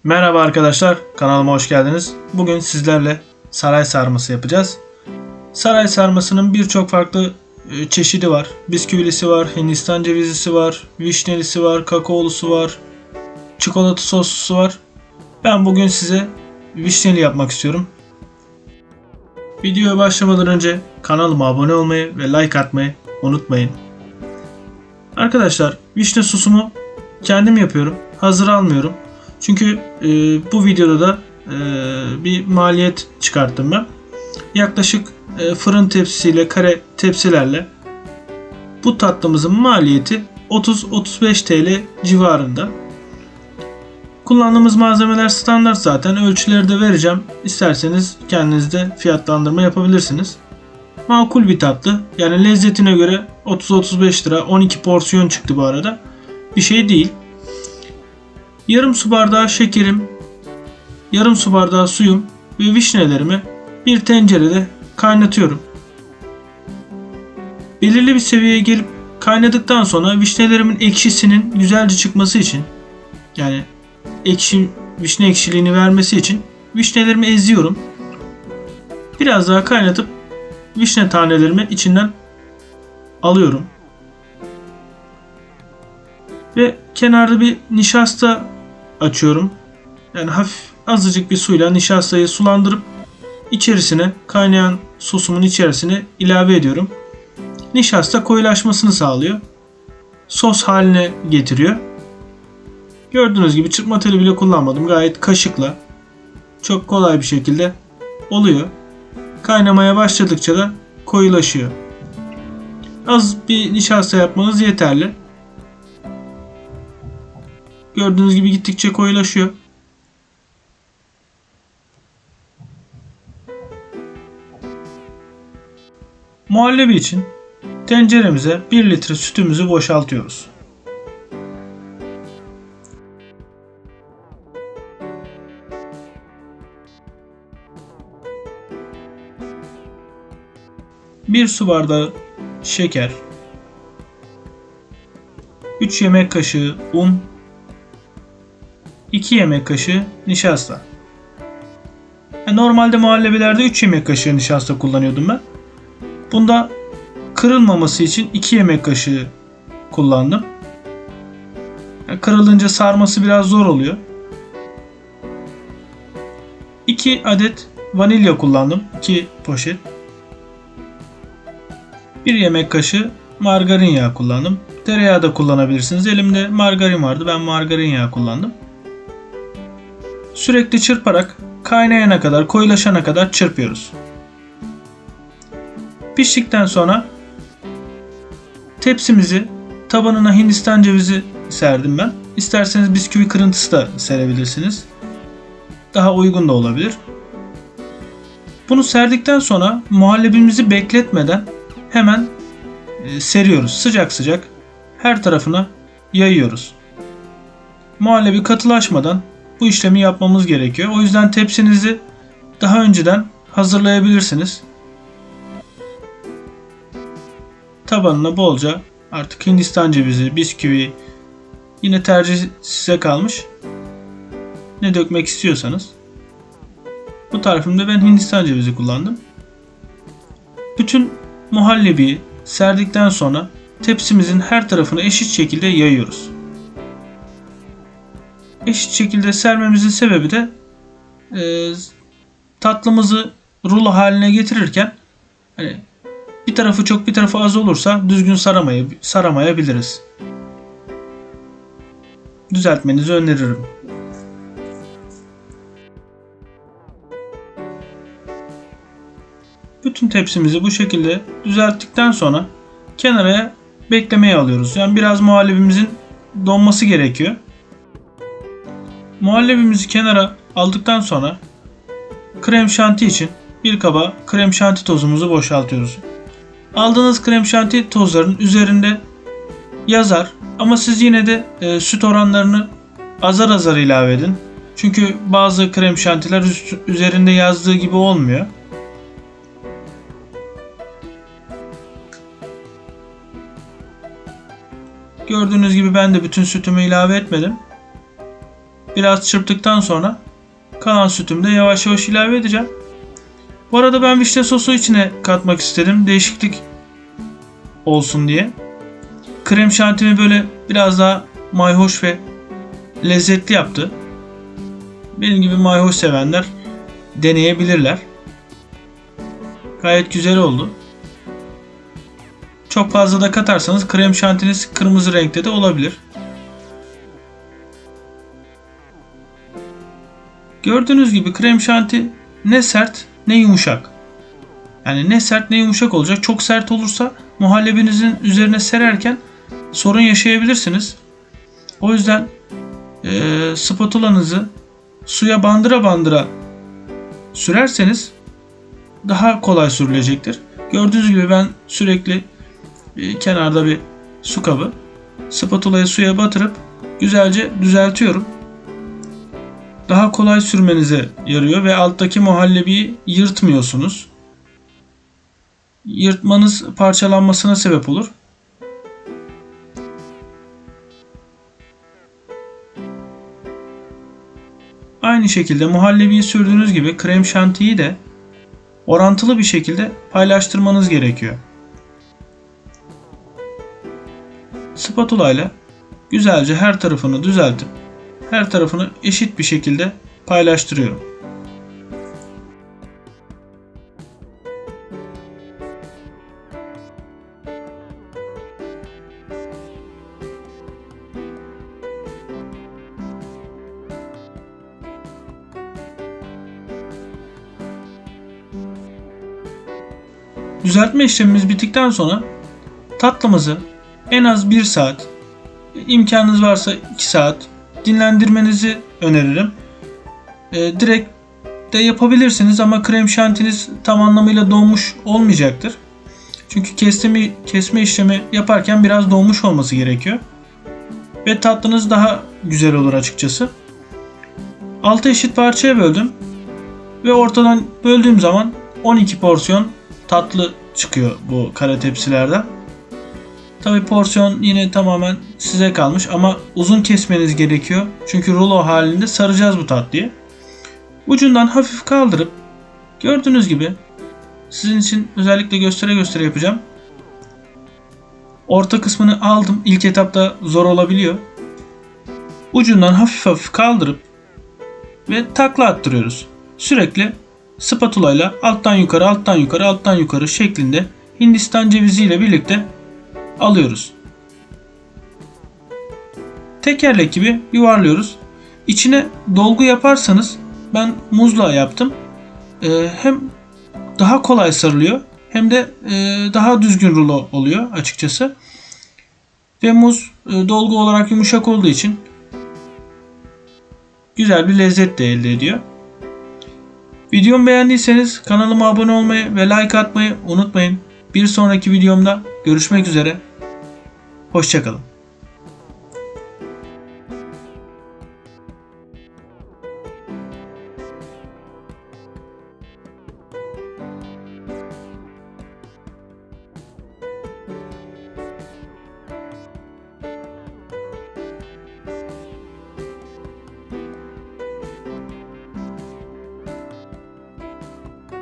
Merhaba arkadaşlar, kanalıma hoş geldiniz. Bugün sizlerle saray sarması yapacağız. Saray sarmasının birçok farklı çeşidi var. Bisküvilisi var, Hindistan cevizlisi var, vişnelisi var, kakaolusu var, çikolata soslusu var. Ben bugün size vişneli yapmak istiyorum. Videoya başlamadan önce kanalıma abone olmayı ve like atmayı unutmayın. Arkadaşlar, vişne sosumu kendim yapıyorum. Hazır almıyorum. Çünkü bu videoda da bir maliyet çıkarttım ben. Yaklaşık fırın tepsisiyle, kare tepsilerle bu tatlımızın maliyeti 30-35 TL civarında. Kullandığımız malzemeler standart zaten. Ölçüleri de vereceğim. İsterseniz kendiniz de fiyatlandırma yapabilirsiniz. Makul bir tatlı. Yani lezzetine göre 30-35 lira, 12 porsiyon çıktı bu arada. Bir şey değil. Yarım su bardağı şekerim, yarım su bardağı suyum ve vişnelerimi bir tencerede kaynatıyorum. Belirli bir seviyeye gelip kaynadıktan sonra vişnelerimin ekşisinin güzelce çıkması için, yani vişne ekşiliğini vermesi için vişnelerimi eziyorum. Biraz daha kaynatıp vişne tanelerimi içinden alıyorum. Ve kenarda bir nişasta açıyorum. Yani hafif azıcık bir suyla nişastayı sulandırıp içerisine, kaynayan sosumun içerisine ilave ediyorum. Nişasta koyulaşmasını sağlıyor. Sos haline getiriyor. Gördüğünüz gibi çırpma teli bile kullanmadım. Gayet kaşıkla çok kolay bir şekilde oluyor. Kaynamaya başladıkça da koyulaşıyor. Az bir nişasta yapmanız yeterli. Gördüğünüz gibi gittikçe koyulaşıyor. Muhallebi için tenceremize 1 litre sütümüzü boşaltıyoruz. Bir su bardağı şeker, 3 yemek kaşığı un, 2 yemek kaşığı nişasta. Normalde muhallebilerde 3 yemek kaşığı nişasta kullanıyordum ben. Bunda kırılmaması için 2 yemek kaşığı kullandım. Kırılınca sarması biraz zor oluyor. 2 adet vanilya kullandım. 2 poşet. 1 yemek kaşığı margarin yağı kullandım. Tereyağı da kullanabilirsiniz. Elimde margarin vardı. Ben margarin yağı kullandım. Sürekli çırparak kaynayana kadar, koyulaşana kadar çırpıyoruz. Piştikten sonra tepsimizi tabanına Hindistan cevizi serdim ben. İsterseniz bisküvi kırıntısı da serebilirsiniz. Daha uygun da olabilir. Bunu serdikten sonra muhallebimizi bekletmeden hemen seriyoruz. Sıcak sıcak her tarafına yayıyoruz. Muhallebi katılaşmadan bu işlemi yapmamız gerekiyor. O yüzden tepsinizi daha önceden hazırlayabilirsiniz. Tabanına bolca artık Hindistan cevizi, bisküvi, yine tercih size kalmış. Ne dökmek istiyorsanız. Bu tarifimde ben Hindistan cevizi kullandım. Bütün muhallebiyi serdikten sonra tepsimizin her tarafını eşit şekilde yayıyoruz. Eşit şekilde sermemizin sebebi de tatlımızı rulo haline getirirken bir tarafı çok bir tarafı az olursa düzgün saramayabiliriz. Düzeltmenizi öneririm. Bütün tepsimizi bu şekilde düzelttikten sonra kenara beklemeye alıyoruz. Yani biraz muhallebimizin donması gerekiyor. Muhallebimizi kenara aldıktan sonra krem şanti için bir kaba krem şanti tozumuzu boşaltıyoruz. Aldığınız krem şanti tozların üzerinde yazar ama siz yine de süt oranlarını azar azar ilave edin. Çünkü bazı krem şantiler üzerinde yazdığı gibi olmuyor. Gördüğünüz gibi ben de bütün sütümü ilave etmedim. biraz çırptıktan sonra kalan sütümü de yavaş yavaş ilave edeceğim. Bu arada ben vişne sosu içine katmak istedim. Değişiklik olsun diye. Krem şantimi böyle biraz daha mayhoş ve lezzetli yaptı. Benim gibi mayhoş sevenler deneyebilirler. Gayet güzel oldu. Çok fazla da katarsanız krem şantiniz kırmızı renkte de olabilir. Gördüğünüz gibi krem şanti ne sert ne yumuşak. Yani ne sert ne yumuşak olacak. Çok sert olursa muhallebinizin üzerine sererken sorun yaşayabilirsiniz. O yüzden spatulanızı suya bandıra bandıra sürerseniz daha kolay sürülecektir. Gördüğünüz gibi ben sürekli kenarda bir su kabı spatulayı suya batırıp güzelce düzeltiyorum. Daha kolay sürmenize yarıyor ve alttaki muhallebiyi yırtmıyorsunuz. Yırtmanız parçalanmasına sebep olur. Aynı şekilde muhallebiyi sürdüğünüz gibi krem şantiyi de orantılı bir şekilde paylaştırmanız gerekiyor. Spatula ile güzelce her tarafını düzeltip her tarafını eşit bir şekilde paylaştırıyorum. Düzeltme işlemimiz bittikten sonra tatlımızı en az 1 saat, imkanınız varsa 2 saat dinlendirmenizi öneririm. Direkt de yapabilirsiniz ama krem şantiniz tam anlamıyla donmuş olmayacaktır. Çünkü kesme işlemi yaparken biraz donmuş olması gerekiyor. Ve tatlınız daha güzel olur açıkçası. 6 eşit parçaya böldüm. Ve ortadan böldüğüm zaman 12 porsiyon tatlı çıkıyor bu kare tepsilerden. Tabi porsiyon yine tamamen size kalmış ama uzun kesmeniz gerekiyor. Çünkü rulo halinde saracağız bu tatlıyı. Ucundan hafif kaldırıp gördüğünüz gibi sizin için özellikle göstere göstere yapacağım. Orta kısmını aldım. İlk etapta zor olabiliyor. Ucundan hafif hafif kaldırıp ve takla attırıyoruz. Sürekli spatula ile alttan yukarı alttan yukarı alttan yukarı şeklinde Hindistan cevizi ile birlikte alıyoruz. Tekerlek gibi yuvarlıyoruz. İçine dolgu yaparsanız ben muzla yaptım. Hem daha kolay sarılıyor hem de daha düzgün rulo oluyor açıkçası. Ve muz dolgu olarak yumuşak olduğu için güzel bir lezzet de elde ediyor. Videomu beğendiyseniz kanalıma abone olmayı ve like atmayı unutmayın. Bir sonraki videomda görüşmek üzere. Hoşça kalın.